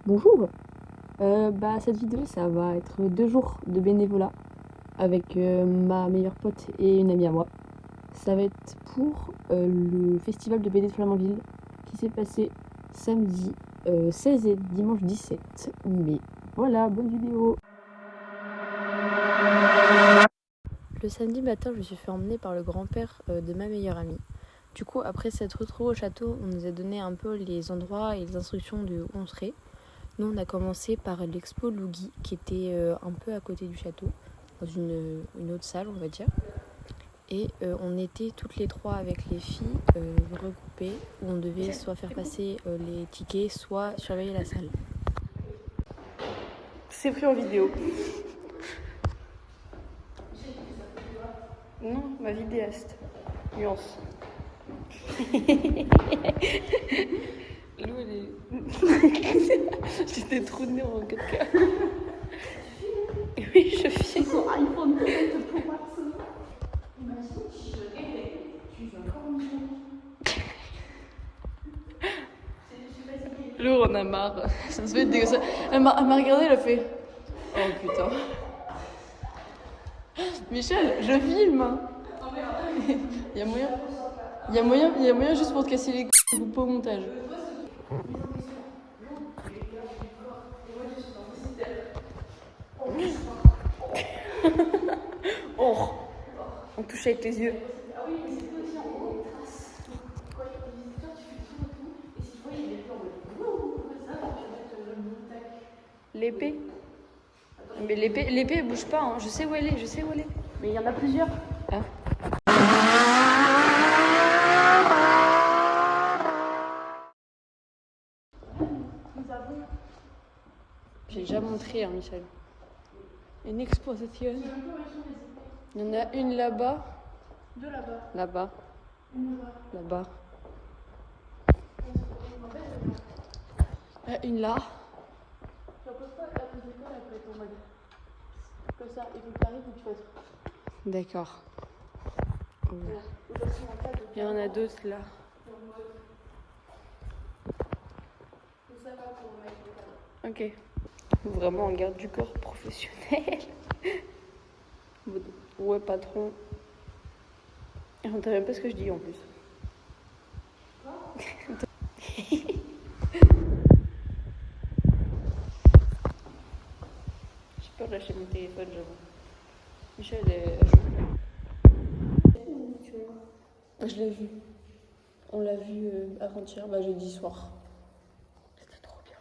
Bonjour. Cette vidéo, ça va être 2 jours de bénévolat avec ma meilleure pote et une amie à moi. Ça va être pour le festival de BD de Flamanville qui s'est passé samedi 16 et dimanche 17 mai. Voilà, bonne vidéo. Le samedi matin, je me suis fait emmener par le grand-père de ma meilleure amie. Du coup, après s'être retrouvés au château, on nous a donné un peu les endroits et les instructions de où on serait. Nous, on a commencé par l'expo Lougui, qui était un peu à côté du château, dans une autre salle, on va dire. Et on était toutes les trois avec les filles regroupées, où on devait soit faire passer les tickets, soit surveiller la salle. C'est pris en vidéo. Non, ma vidéaste. Nuance. Lou, elle est... J'étais trop née en 4K. Oui, je filme. Son iPhone peut-être pour Watson. Imagine, je réveille, tu veux encore une Lou, on a marre. Ça se fait dégueulasse. Elle m'a regardé, elle a fait... Oh putain. Michel, je filme. Il y a moyen juste pour te casser les couilles, vous pas au montage. Oh, on touche avec les yeux. L'épée. Mais l'épée elle bouge pas, hein. Je sais où elle est. Mais il y en a plusieurs. Ah. J'ai déjà montré, hein, Michel. Une exposition. Il y en a une là-bas. Deux là-bas. Là-bas. Une là-bas. Une là. Tu la poses pas à cause de quoi après ton mode. Comme ça, il faut que tu arrives et tu fasses. D'accord. Ouais. Il y en a d'autres là. Ok. Vraiment un garde du corps professionnel. Ouais, patron. On ne même pas ce que je dis en plus. J'ai peur de lâcher mon téléphone, j'avoue. Michel, je l'ai vu. On l'a vu avant-hier, jeudi soir. C'était trop bien.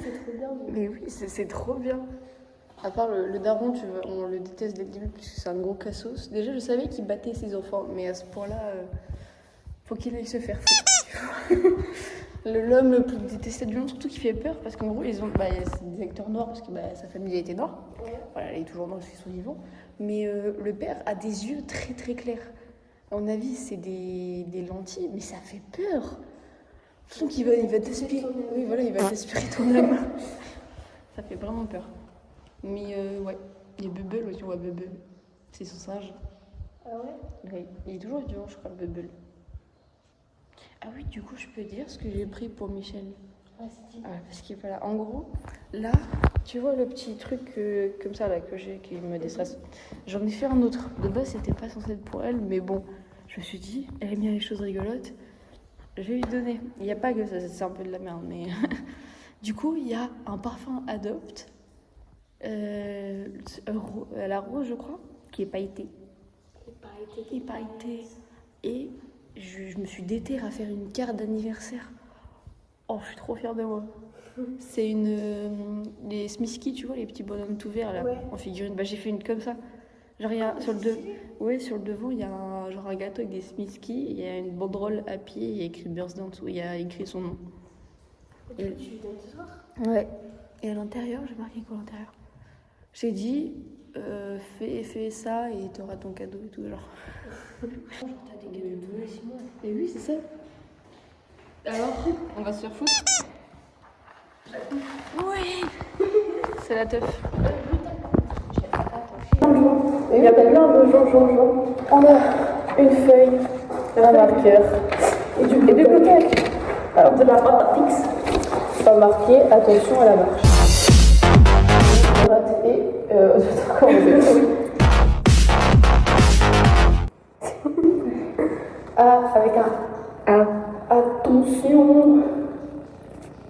C'est trop bien. Mais oui, c'est trop bien. À part le daron, on le déteste dès le début parce que c'est un gros cassos. Déjà, je savais qu'il battait ses enfants, mais à ce point-là, faut qu'il aille se faire foutre. L'homme le plus détesté du monde, surtout qui fait peur parce qu'en gros, c'est des acteurs noirs parce que sa famille était noire. Ouais. Voilà, elle est toujours noire parce qu'ils sont vivants. Mais le père a des yeux très très clairs. À mon avis, c'est des lentilles, mais ça fait peur. Sauf qu'il va t'aspirer. Oui, voilà, il va t'aspirer ton âme. Ça fait vraiment peur. Mais ouais, il y a Bubble aussi, on voit Bubble. C'est son singe. Ah ouais? Oui, il est toujours vivant, je crois, Bubble. Ah oui, du coup, je peux dire ce que j'ai pris pour Michel. Ah, parce que voilà, en gros, là, tu vois le petit truc comme ça là que j'ai qui me déstresse. J'en ai fait un autre. De base, c'était pas censé être pour elle, mais bon, je me suis dit, elle aime bien les choses rigolotes. Je vais lui donner. Il n'y a pas que ça, c'est un peu de la merde, mais du coup, il y a un parfum Adopt. À la rose, je crois, qui est pailleté. Qui est pailleté. Et je me suis déterre à faire une carte d'anniversaire. Oh, je suis trop fière de moi. C'est les Smisky, tu vois, les petits bonhommes tout verts là, ouais. En figurine. J'ai fait une comme ça. Genre, sur le devant, il y a un gâteau avec des Smisky. Il y a une banderole Happy, il y a écrit Birthday en dessous, il y a écrit son nom. Et tu lui donnes ce soir? Ouais. Et à l'intérieur, j'ai marqué quoi à l'intérieur? J'ai dit, fais ça et t'auras ton cadeau et tout, genre. Genre, t'as des cadeaux tous les 6 mois. Et oui, c'est ça. Alors, on va se faire foutre? Oui. C'est la teuf. Il y a plein de gens. On a une feuille, un marqueur et des blocages. Alors, de la droite fixe. Pas marqué, attention à la marche. Droite et. A avec un A. Attention.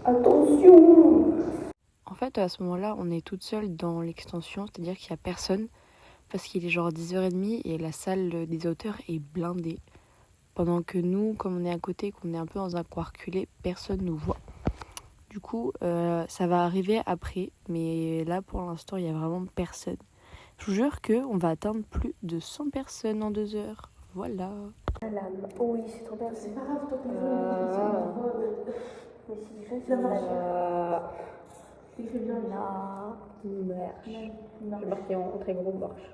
Attention. En fait, à ce moment-là, on est toute seule dans l'extension, c'est-à-dire qu'il n'y a personne, parce qu'il est genre 10h30 et la salle des auteurs est blindée. Pendant que nous, comme on est à côté, qu'on est un peu dans un coin reculé, personne nous voit. Du coup, ça va arriver après, mais là, pour l'instant, il n'y a vraiment personne. Je vous jure qu'on va atteindre plus de 100 personnes en 2 heures. Voilà. Oui, c'est trop bien. C'est pas grave, toi, mais si les gens qui écris bien là. Marche. J'ai marqué en très gros marche.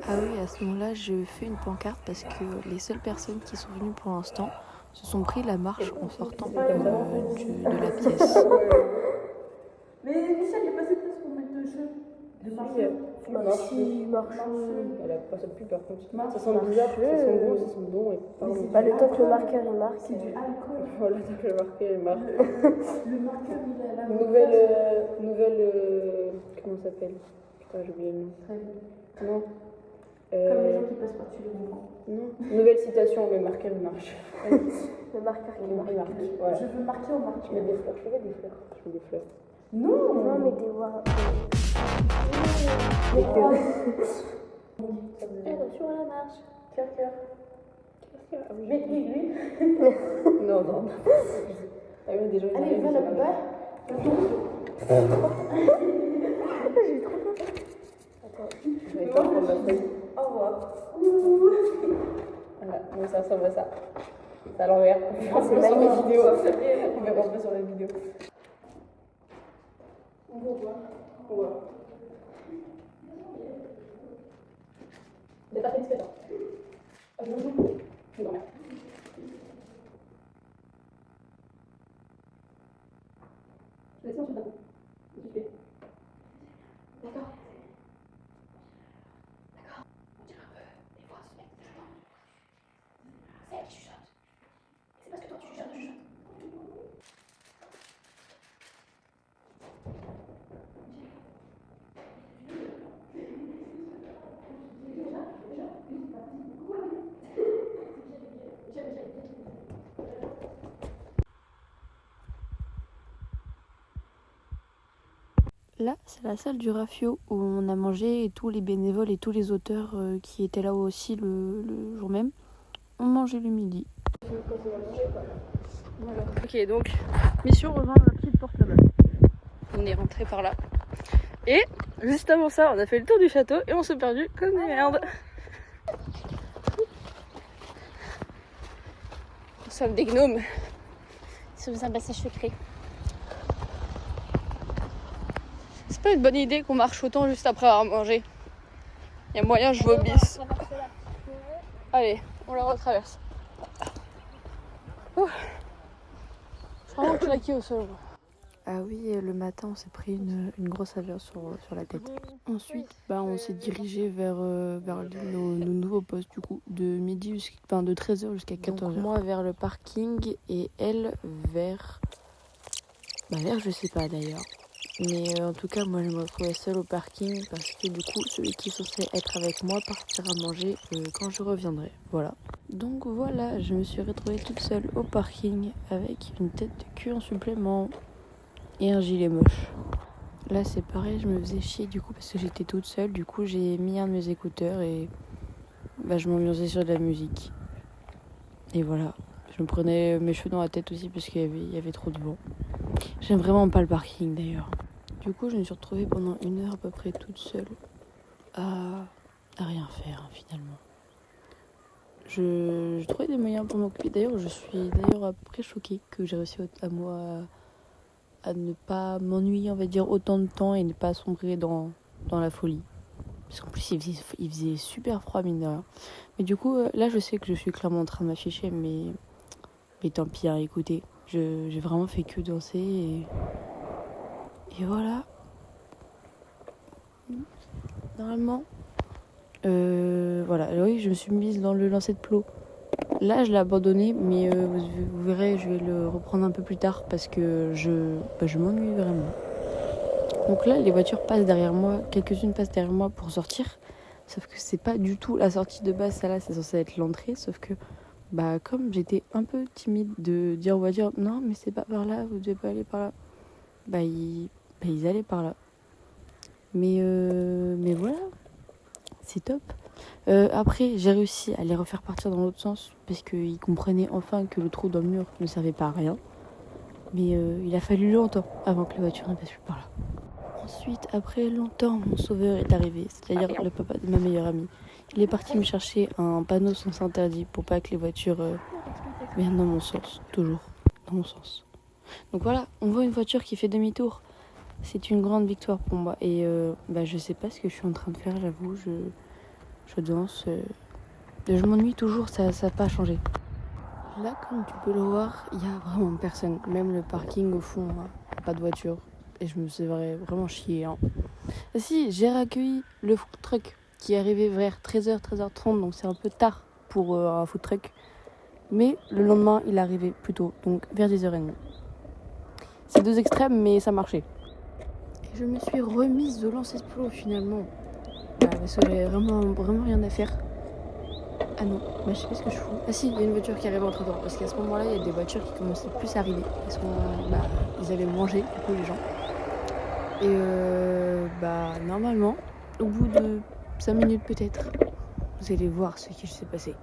Ah oui, à ce moment-là, je fais une pancarte parce que les seules personnes qui sont venues pour l'instant se sont pris la marche en sortant de la pièce. Mais Michel, il n'y a pas assez de place pour mettre de jeu. De marcheux. Elle a pas ça depuis par contre. Ça sent bizarre, ça sent bon et pas bon. Bah, le temps que le marqueur il marque. C'est du alcool. Voilà, donc le marqueur il marque. Le marqueur il a la nouvelle comment ça s'appelle? Putain, j'ai oublié le nom. Non. Comme les gens qui passent par-dessus les mouvements. Non. Nouvelle citation, le marqueur il marche. Le marqueur qui marque. Voilà. Je veux marquer au marqueur. Je mets des fleurs. Je mets des fleurs. Je mets des fleurs. Non, mais des voix. Attention à la marche. Cœur. Mais lui. Non. Ah oui, des gens. Allez, va là-bas. J'ai trop peur. Attends, je vais pas prendre ma feuille. Au revoir. Voilà, bon, ça ressemble à ça. C'est à l'envers. C'est sur la vidéo. On verra pas sur la vidéo. On voit. Des parties différentes. Je vous dormir. Je laisse ensuite d'accord. D'accord. On dirait un peu des voix ce mec. C'est elle qui chuchote. C'est parce que toi tu chuchotes. Là, c'est la salle du Rafio où on a mangé et tous les bénévoles et tous les auteurs qui étaient là aussi le jour même ont mangé le midi. Voilà. Ok, donc mission rejoindre la petite porte là-bas. On est rentré par là. Et juste avant ça, on a fait le tour du château et on s'est perdu comme des merdes. Nous sommes des gnomes. Sous un bassin secret. C'est pas une bonne idée qu'on marche autant juste après avoir mangé. Il y a moyen je vomisse. Allez, on la retraverse. Oh. Je suis vraiment claquée au sol. Ah oui, le matin on s'est pris une grosse averse sur la tête. Ensuite, on s'est dirigé vers nos nouveaux postes du coup, de 13h jusqu'à 14h. Donc, moi vers le parking et elle vers je sais pas d'ailleurs. Mais en tout cas, moi je me retrouvais seule au parking parce que du coup, celui qui est censé être avec moi partira manger quand je reviendrai. Voilà. Donc voilà, je me suis retrouvée toute seule au parking avec une tête de cul en supplément et un gilet moche. Là c'est pareil, je me faisais chier du coup parce que j'étais toute seule. Du coup, j'ai mis un de mes écouteurs et je m'ambiançais sur de la musique. Et voilà, je me prenais mes cheveux dans la tête aussi parce qu'il y avait trop de vent. J'aime vraiment pas le parking d'ailleurs. Du coup, je me suis retrouvée pendant 1 heure à peu près toute seule à rien faire finalement. Je trouvais des moyens pour m'occuper. D'ailleurs, je suis à peu près choquée que j'ai réussi à ne pas m'ennuyer, on va dire, autant de temps et ne pas sombrer dans la folie. Parce qu'en plus, il faisait super froid, mine de rien. Mais du coup, là, je sais que je suis clairement en train de m'afficher, mais tant pis, hein, écoutez. J'ai vraiment fait que danser et voilà. Normalement, voilà. Oui, je me suis mise dans le lancer de plot. Là, je l'ai abandonné, mais vous verrez, je vais le reprendre un peu plus tard parce que je m'ennuie vraiment. Donc là, les voitures passent derrière moi, quelques-unes passent derrière moi pour sortir. Sauf que c'est pas du tout la sortie de base, ça là, c'est censé être l'entrée. Sauf que, comme j'étais un peu timide de dire aux voitures, non, mais c'est pas par là, vous devez pas aller par là. Ils allaient par là. Mais voilà, c'est top. Après, j'ai réussi à les refaire partir dans l'autre sens parce qu'ils comprenaient enfin que le trou dans le mur ne servait pas à rien. Mais il a fallu longtemps avant que la voiture ne passe plus par là. Ensuite, après longtemps, mon sauveur est arrivé, c'est-à-dire le papa de ma meilleure amie. Il est parti me chercher un panneau sens interdit pour pas que les voitures viennent dans mon sens, toujours dans mon sens. Donc voilà, on voit une voiture qui fait demi-tour. C'est une grande victoire pour moi et je sais pas ce que je suis en train de faire, j'avoue, je danse. Je m'ennuie toujours, ça n'a pas changé. Là, comme tu peux le voir, il y a vraiment personne. Même le parking au fond, pas de voiture. Et je me suis vraiment chier. Hein. Et si, j'ai accueilli le food truck qui est arrivé vers 13h, 13h30, donc c'est un peu tard pour un food truck. Mais le lendemain, il est arrivé plus tôt, donc vers 10h30. C'est deux extrêmes, mais ça marchait. Et je me suis remise de lancer ce plot finalement. Parce que j'avais vraiment rien à faire. Ah non, je sais pas ce que je fous. Ah si, il y a une voiture qui arrive entre temps. Parce qu'à ce moment-là, il y a des voitures qui commençaient plus à arriver. Parce qu'ils avaient mangé, du coup, les gens. Et normalement, au bout de 5 minutes peut-être, vous allez voir ce qui s'est passé.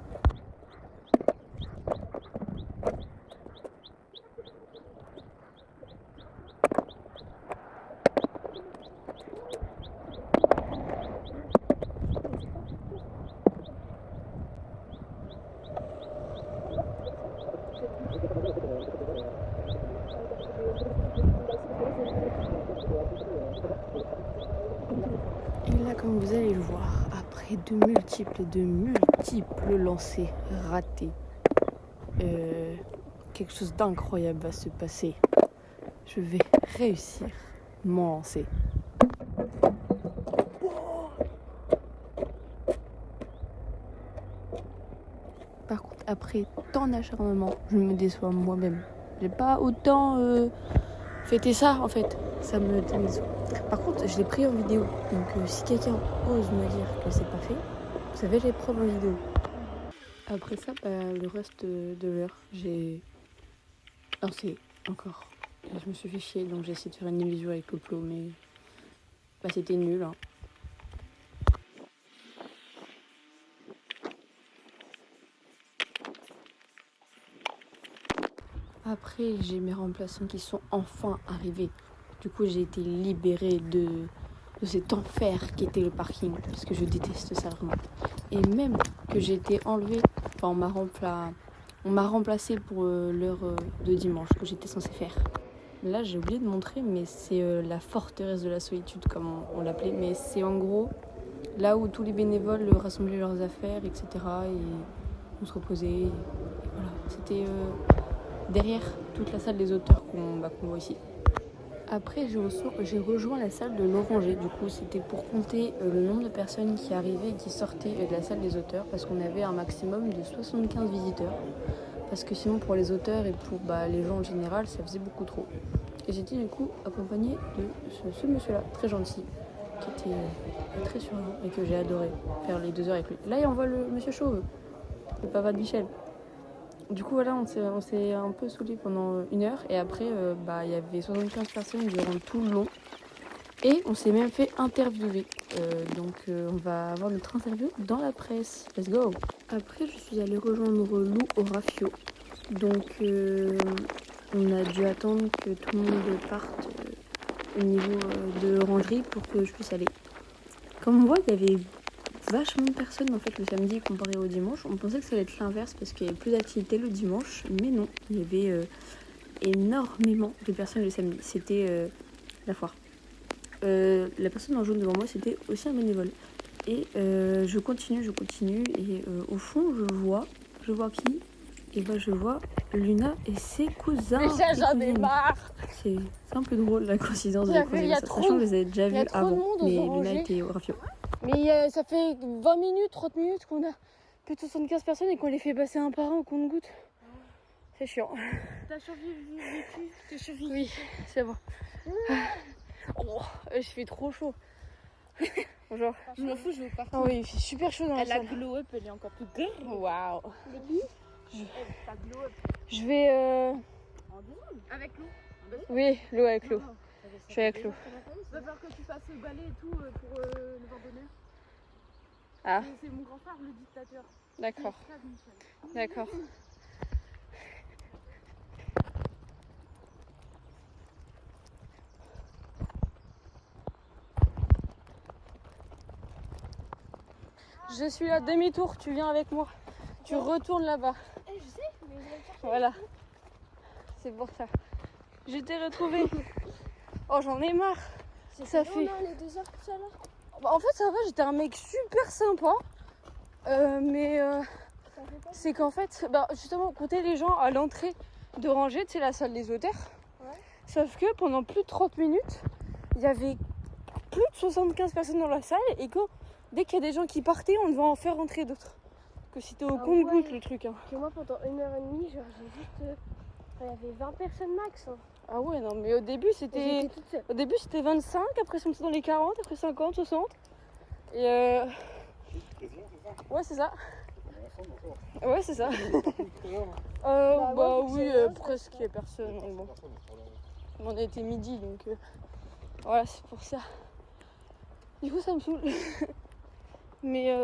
Et là, comme vous allez le voir, après de multiples lancers ratés, quelque chose d'incroyable va se passer. Je vais réussir mon lancer. Par contre, après tant d'acharnement, je me déçois moi-même. J'ai pas autant fêté ça en fait. Ça me déçoit. Par contre, je l'ai pris en vidéo. Donc si quelqu'un ose me dire que c'est pas fait, vous savez, j'ai preuves en vidéo. Après ça, le reste de l'heure, j'ai lancé encore. Je me suis fait chier, donc j'ai essayé de faire une illusion avec Poplo, mais c'était nul. Hein. Après, j'ai mes remplaçants qui sont enfin arrivés. Du coup, j'ai été libérée de cet enfer qui était le parking, parce que je déteste ça vraiment. Et même que j'ai été enlevée, on m'a remplacée pour l'heure de dimanche que j'étais censée faire. Là, j'ai oublié de montrer, mais c'est la forteresse de la solitude, comme on l'appelait. Mais c'est en gros là où tous les bénévoles rassemblaient leurs affaires, etc. Et on se reposait. Et voilà, c'était derrière toute la salle des auteurs qu'on voit ici. Après, j'ai rejoint la salle de l'Oranger. Du coup, c'était pour compter le nombre de personnes qui arrivaient et qui sortaient de la salle des auteurs, parce qu'on avait un maximum de 75 visiteurs. Parce que sinon, pour les auteurs et pour les gens en général, ça faisait beaucoup trop. Et j'étais du coup accompagnée de ce monsieur-là, très gentil, qui était très surveillant et que j'ai adoré faire les 2 heures avec lui. Là, on voit le monsieur chauve, le papa de Michel. Du coup, voilà, on s'est un peu saoulés pendant 1 heure. Et après, il y avait 75 personnes durant tout le long. Et on s'est même fait interviewer. Donc, on va avoir notre interview dans la presse. Let's go! Après, je suis allée rejoindre Lou au Rafio. Donc, on a dû attendre que tout le monde parte au niveau de rangerie pour que je puisse aller. Comme on voit, il y avait vachement de personnes en fait le samedi comparé au dimanche. On pensait que ça allait être l'inverse parce qu'il y avait plus d'activité le dimanche, mais non, il y avait énormément de personnes le samedi. C'était la foire. La personne en jaune devant moi, c'était aussi un bénévole. Et je continue et au fond je vois qui? Et je vois Luna et ses cousins. Déjà, j'en ai marre. C'est un peu drôle la coïncidence de la coïncidence. Sachant que je les ai déjà vus avant, mais Luna était au Rafio. Mais ça fait 20 minutes, 30 minutes qu'on a plus de 75 personnes et qu'on les fait passer un par un au compte-gouttes. C'est chiant. T'as survécu, t'as survécu. Oui, c'est bon. Oh, il fait trop chaud. Genre, Je m'en fous, je vais partir. ah oui, il fait super chaud dans la La salle. glow up, elle est encore plus grave. Waouh. Ta glow up. Je vais. Avec l'eau. Oui, l'eau avec l'eau. Je vais avec l'eau. Va falloir que tu fasses balai et tout pour le vendonneur. Ah, C'est mon grand frère, le dictateur. d'accord. D'accord. Je suis à demi-tour, tu viens avec moi. Tu retournes là-bas. Je sais, mais je vais le chercher. Voilà. C'est pour ça. Je t'ai retrouvée. Oh, j'en ai marre. Ça fait. les 2 heures tout à l'heure. Bah, en fait, ça va, j'étais un mec super sympa. Mais c'est qu'en fait, bah, justement, compter les gens à l'entrée de rangée, c'est la salle des auteurs. Ouais. Sauf que pendant plus de 30 minutes, il y avait plus de 75 personnes dans la salle et que dès qu'il y a des gens qui partaient, on devait en faire rentrer d'autres. Que c'était au compte-gouttes le truc. Hein. Que moi, pendant 1h30, genre, j'ai juste. Il y avait 20 personnes max. Hein. Ah ouais, non, mais au début, c'était. J'étais toute seule. Au début, c'était 25, après, c'est monté dans les 40, après 50, 60. Et ouais, c'est ça. Ouais, c'est ça. Bah oui, presque, il n'y a personne. Mais bon. On a été midi, donc voilà, c'est pour ça. Du coup, ça me saoule. Mais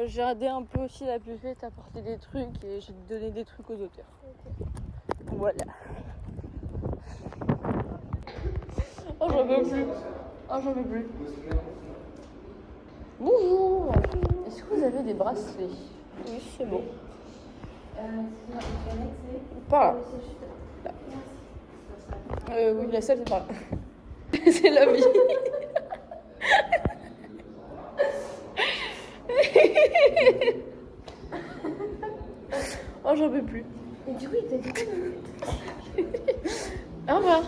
j'ai aidé un peu aussi la buvette à porter des trucs et j'ai donné des trucs aux auteurs. Voilà. Oh, j'en peux plus. Oh, j'en peux plus. Bonjour. Est-ce que vous avez des bracelets? Oui, c'est bon. Par là. Oui, la salle, c'est par là. C'est la vie. Oh, j'en peux plus. Et du coup, il t'a dit quoi? Au revoir.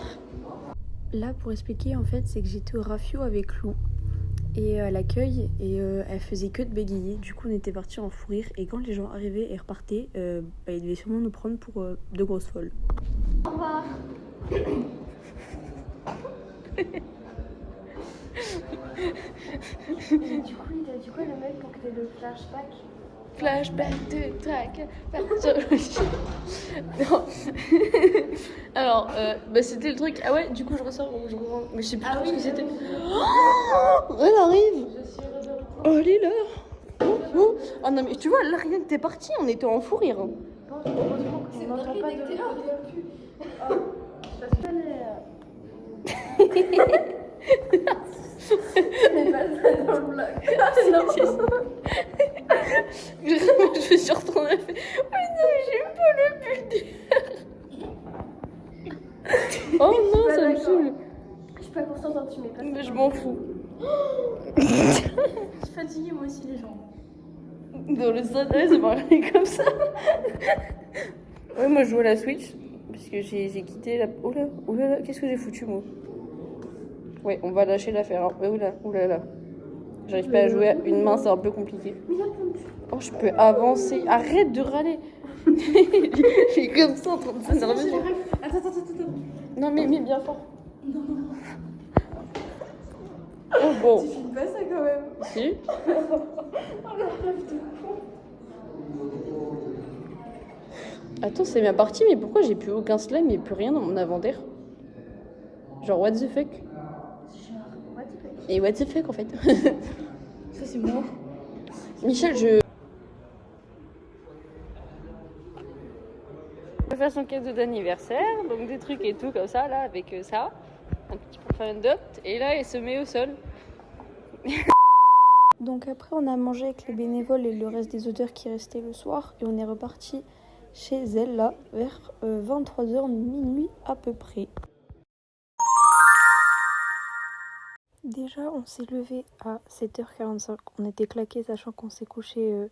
Là, pour expliquer, en fait, c'est que j'étais au Rafio avec Lou et à l'accueil et elle faisait que de bégayer. Du coup, on était partis en fou rire et quand les gens arrivaient et repartaient, ils devaient sûrement nous prendre pour de grosses folles. Au revoir. Et du coup, il a dit quoi le mec pour que t'aies le flashback? Flashback de track. Non. Alors, c'était le truc. Ah ouais, du coup, je ressors. Mais je sais plus trop ce que c'était. Oh, elle arrive. Oh, elle est là. Oh non, mais tu vois, là, rien que t'es parti, on était en fou rire. C'est n'entend pas de Mais pas ça dans le vlog. Je me suis retournée et fait mais non, j'aime pas le bulle. Oh non, ça me saoule. Je suis pas constante quand tu mets pas ça. Mais je m'en fous. Je suis fatiguée moi aussi les gens. Dans le stade, c'est pareil comme ça. Ouais, moi je joue à la Switch. Parce que j'ai quitté la. Oh là, qu'est-ce que j'ai foutu moi? Ouais, on va lâcher l'affaire. Hein. Oh là. J'arrive pas à jouer à une main, c'est un peu compliqué. Oh, je peux avancer. Arrête de râler. Je suis comme ça en train de s'énerver. Attends. Non, mais bien fort. Oh bon. Tu filmes pas ça quand même. Si. Attends, c'est ma partie, mais pourquoi j'ai plus aucun slime et plus rien dans mon inventaire? Genre, what the fuck? Et what the fuck en fait? Ça c'est moi. Michel, je vais faire son cadeau d'anniversaire, donc des trucs et tout comme ça, là, avec ça. Un petit pour faire une dot, et là, il se met au sol. Donc après, on a mangé avec les bénévoles et le reste des auteurs qui restaient le soir et on est reparti chez elle là vers 23h minuit à peu près. Déjà, on s'est levé à 7h45. On était claqués, sachant qu'on s'est couché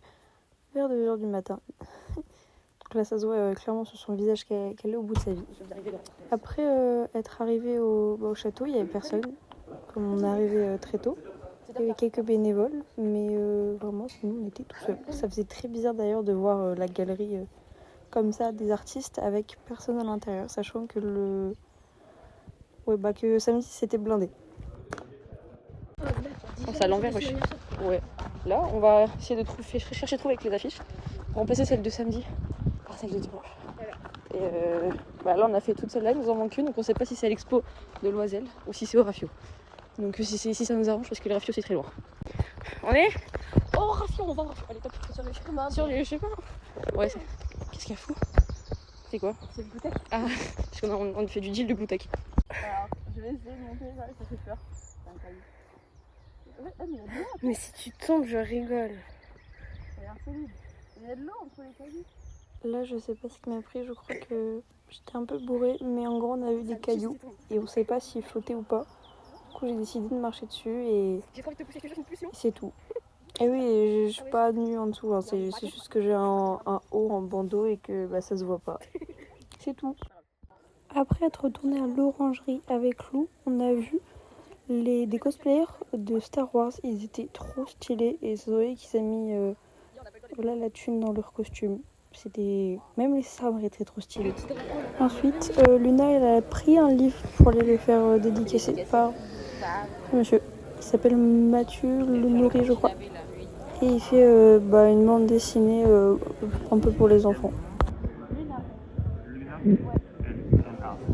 vers 2h du matin. Donc là, ça se voit clairement sur son visage qu'elle est au bout de sa vie. Après être arrivé au château, il n'y avait personne, comme on est arrivé très tôt. Il y avait quelques bénévoles, mais vraiment, sinon on était tout seuls. Ça faisait très bizarre d'ailleurs de voir la galerie comme ça, des artistes avec personne à l'intérieur, sachant que que samedi c'était blindé. C'est à l'envers, wesh. Ouais. Là, on va essayer de chercher avec les affiches, remplacer celle de samedi par celle de dimanche. Et là, on a fait toute celle-là, il nous en manque une, donc on sait pas si c'est à l'expo de Loisel ou si c'est au Rafio. Donc si c'est ici, ça nous arrange parce que le Rafio c'est très loin. On est oh Rafio, on va au Rafio. Allez, top. Sur les chemins. Ouais, qu'est-ce qu'il y a fou? C'est quoi? C'est le bouteille. Ah, parce qu'on fait du deal de bouteille. Alors, je vais essayer de monter là, ça fait peur. Mais si tu tombes, je rigole. Il y a de l'eau entre les cailloux. Là, je sais pas ce qui m'a pris, je crois que j'étais un peu bourrée, mais en gros, on a vu des cailloux et on sait pas s'ils flottaient ou pas. Du coup, j'ai décidé de marcher dessus et J'ai pas envie de te pousser quelque chose de plus long. c'est tout. Et oui, je suis pas nue en dessous, hein. C'est juste que j'ai un haut en bandeau et que ça se voit pas. C'est tout. Après être retourné à l'orangerie avec Lou, on a vu des cosplayers de Star Wars. Ils étaient trop stylés et c'est vrai qu'ils ont mis la thune dans leur costume. C'était... Même les sabres étaient trop stylés. Ensuite, Luna, elle a pris un livre pour aller le faire dédicacer par monsieur. Il s'appelle Mathieu Le Nourri, je crois. Et il fait une bande dessinée un peu pour les enfants.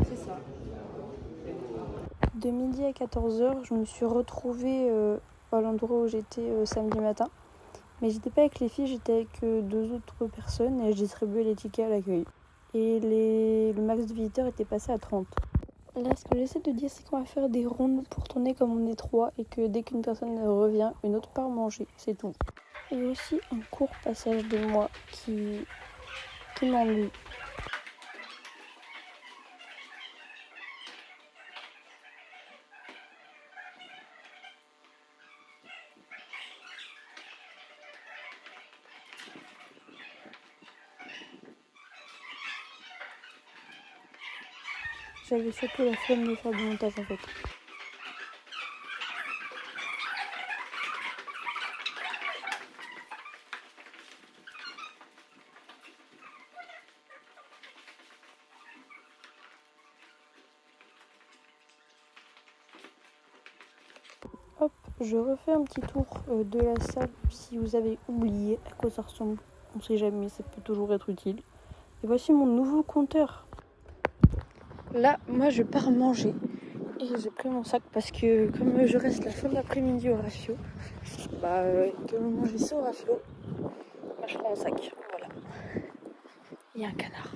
C'est ça. De midi à 14h, je me suis retrouvée à l'endroit où j'étais samedi matin. Mais j'étais pas avec les filles, j'étais avec 2 autres personnes et je distribuais les tickets à l'accueil. Et le max de visiteurs était passé à 30. Là, ce que j'essaie de dire, c'est qu'on va faire des rondes pour tourner comme on est 3 et que dès qu'une personne revient, une autre part manger, c'est tout. Et aussi un court passage de moi qui m'ennuie. J'avais surtout la flemme de faire du montage en fait. Hop, je refais un petit tour de la salle si vous avez oublié à quoi ça ressemble. On sait jamais, ça peut toujours être utile. Et voici mon nouveau compteur. Là, moi je pars manger. Et j'ai pris mon sac parce que comme je reste la fin de l'après-midi au Rafio, que manger ça au Rafio, je prends mon sac. Voilà. Il y a un canard.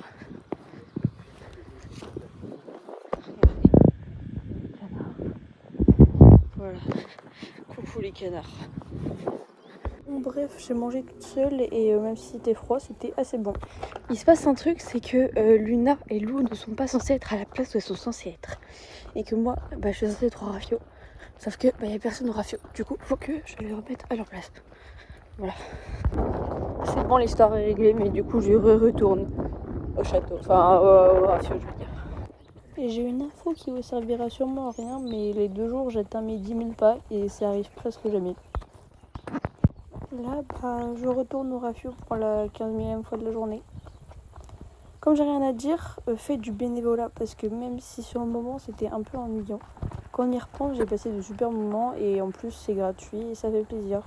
Voilà. Coucou les canards. Bon, bref, j'ai mangé toute seule et même si c'était froid, c'était assez bon. Il se passe un truc, c'est que Luna et Lou ne sont pas censés être à la place où elles sont censées être. Et que moi, je suis censée être au Rafio. Sauf que il n'y a personne au Rafio. Du coup, faut que je les remette à leur place. Voilà. C'est bon, l'histoire est réglée, mais du coup, je retourne au château. Enfin, au Rafio, je veux dire. Et j'ai une info qui vous servira sûrement à rien, mais les 2 jours, j'atteins mes 10 000 pas et ça arrive presque jamais. Là, je retourne au Rafio pour la 15e fois de la journée. Comme j'ai rien à dire, faites du bénévolat parce que même si sur le moment c'était un peu ennuyant, quand on y repense, j'ai passé de super moments et en plus c'est gratuit et ça fait plaisir.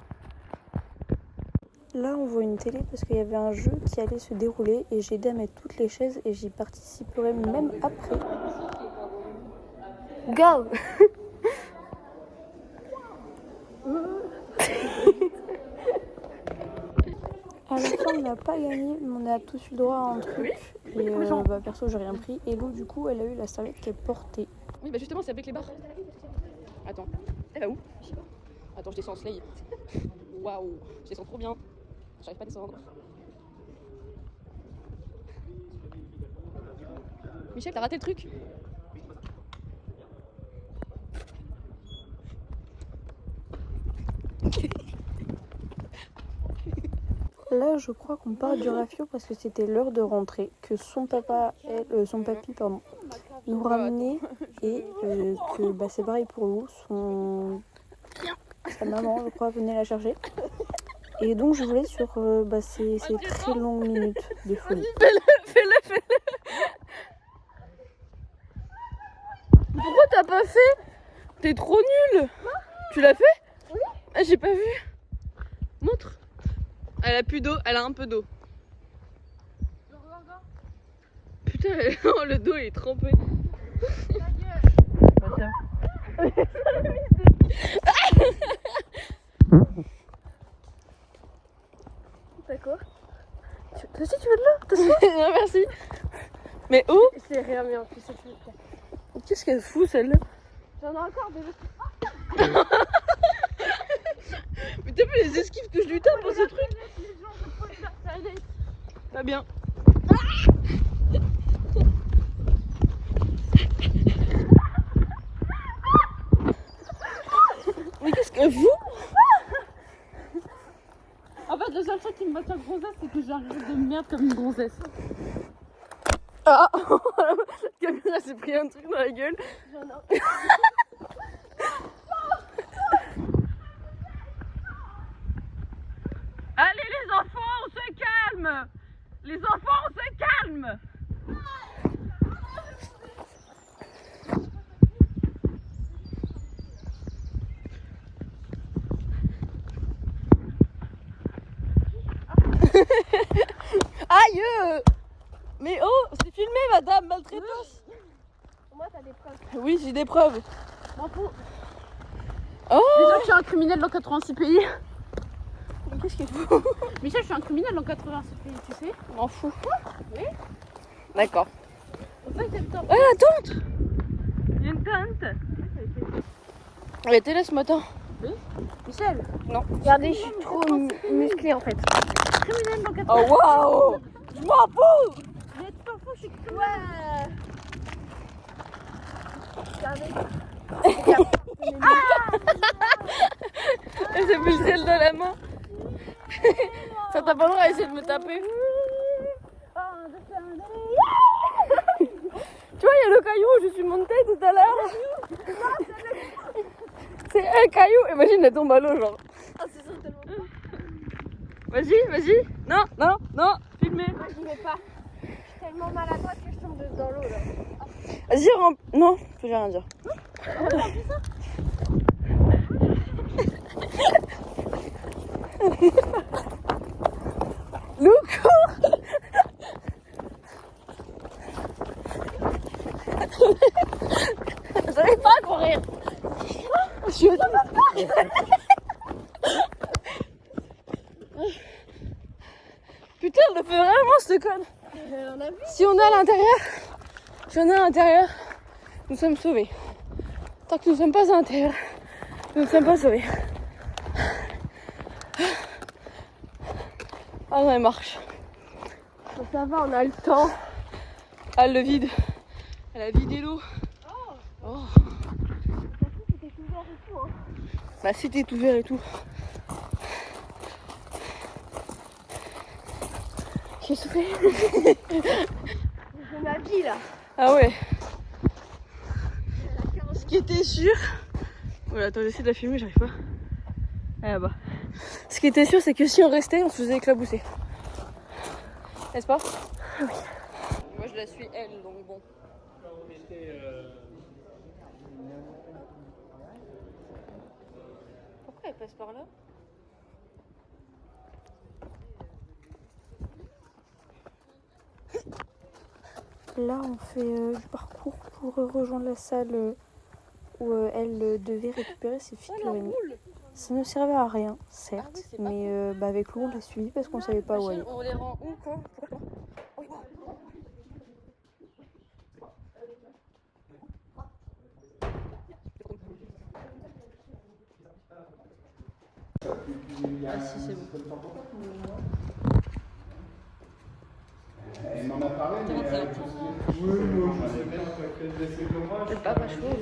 Là, on voit une télé parce qu'il y avait un jeu qui allait se dérouler et j'ai aidé à mettre toutes les chaises et j'y participerai même après. Go! À la fin, on n'a pas gagné, mais on a tous eu droit à un truc. Et perso, j'ai rien pris. Et Lou, du coup, elle a eu la serviette qu'elle portait. Oui, justement, c'est avec les barres. Attends, elle va où? Je sais pas. Attends, je descends en sleigh. Waouh, je descends trop bien. J'arrive pas à descendre. Michel, t'as raté le truc? Là, je crois qu'on part du Rafio parce que c'était l'heure de rentrer, que son papy, nous ramenait et que c'est pareil pour Lou. sa maman, je crois, venait la chercher. Et donc je voulais sur ces très longues minutes de folie. Fais-le. Pourquoi t'as pas fait? T'es trop nulle. Tu l'as fait? Oui. Ah, j'ai pas vu. Montre. Elle a plus d'eau, elle a un peu d'eau. Putain, oh, le dos est trempé. D'accord. Toi aussi tu veux de l'eau? Non, merci. Mais où? C'est rien, mais en plus c'est tout. Qu'est-ce qu'elle fout celle-là? J'en ai encore de l'eau. Mais t'as vu les esquives que je lui tape pour ce truc? Pas bien. Mais qu'est-ce qu'elle fout? En fait, le seul truc qui me bat la grossesse, c'est que j'arrive de merde comme une grossesse. Ah, la caméra s'est pris un truc dans la gueule. Allez les enfants, on se calme. Les enfants, on se calme. Aïe! Mais oh, c'est filmé madame, maltraitance. Moi t'as des preuves. Oui, j'ai des preuves. M'en fous. Oh! Déjà, je suis un criminel dans 86 pays. Mais qu'est-ce qu'il faut? Michel, je suis un criminel dans 86 pays, tu sais. M'en fous. Oui. D'accord. C'est ça que t'aimes tant. Ah, la tante! Il y a une tante. Elle était là ce matin. Michel. Non. Regardez, je suis trop musclée en fait. Criminel dans 86 Oh waouh! Je m'en fous! Mais tu t'en fous, je suis criminel. Ouais. Regardez. Elle s'est plus le sel dans la main. Ça t'a pas le droit à essayer de me taper. Tu vois, il y a le caillou où je suis montée tout à l'heure. C'est un caillou. Imagine, elle tombe à l'eau, genre. Ah, c'est ça tellement. Vas-y. Non. Filmez. Moi j'y vais pas. Je suis tellement maladroite que je tombe dans l'eau là. Vas-y, non, je vais rien dire. Lou, cours! J'arrive pas à courir. Je suis au Putain, elle le fait vraiment, cette conne. On a vu. Si on est à l'intérieur, nous sommes sauvés. Tant que nous ne sommes pas à l'intérieur, nous ne sommes pas sauvés. Ah non, elle marche. Ça va, on a le temps. Ah, elle le vide. Elle a vidé l'eau. Oh. C'était ouvert et tout. Hein. Bah, c'était ouvert et tout. J'ai soufflé. J'ai ma vie là. Ah ouais. Ce qui était sûr. Voilà, attends, j'essaie de la filmer, j'arrive pas. Ah, là-bas. Ce qui était sûr, c'est que si on restait, on se faisait éclabousser. N'est-ce pas? Oui. Moi, je la suis elle, donc bon. Pourquoi elle passe par là? Là, on fait du parcours pour rejoindre la salle où elle devait récupérer ses figurines. Ça ne servait à rien, certes, mais avec l'eau, on l'a suivi parce qu'on savait pas où aller. On les rend où, quoi? Pourquoi? Ah si, c'est bon. Elle m'en a parlé, mais C'est pas chaud.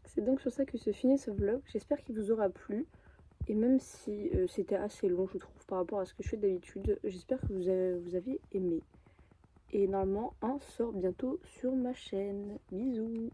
C'est donc sur ça que se finit ce vlog. J'espère qu'il vous aura plu. Et même si c'était assez long, je trouve, par rapport à ce que je fais d'habitude, j'espère que vous avez aimé. Et normalement, un sort bientôt sur ma chaîne. Bisous!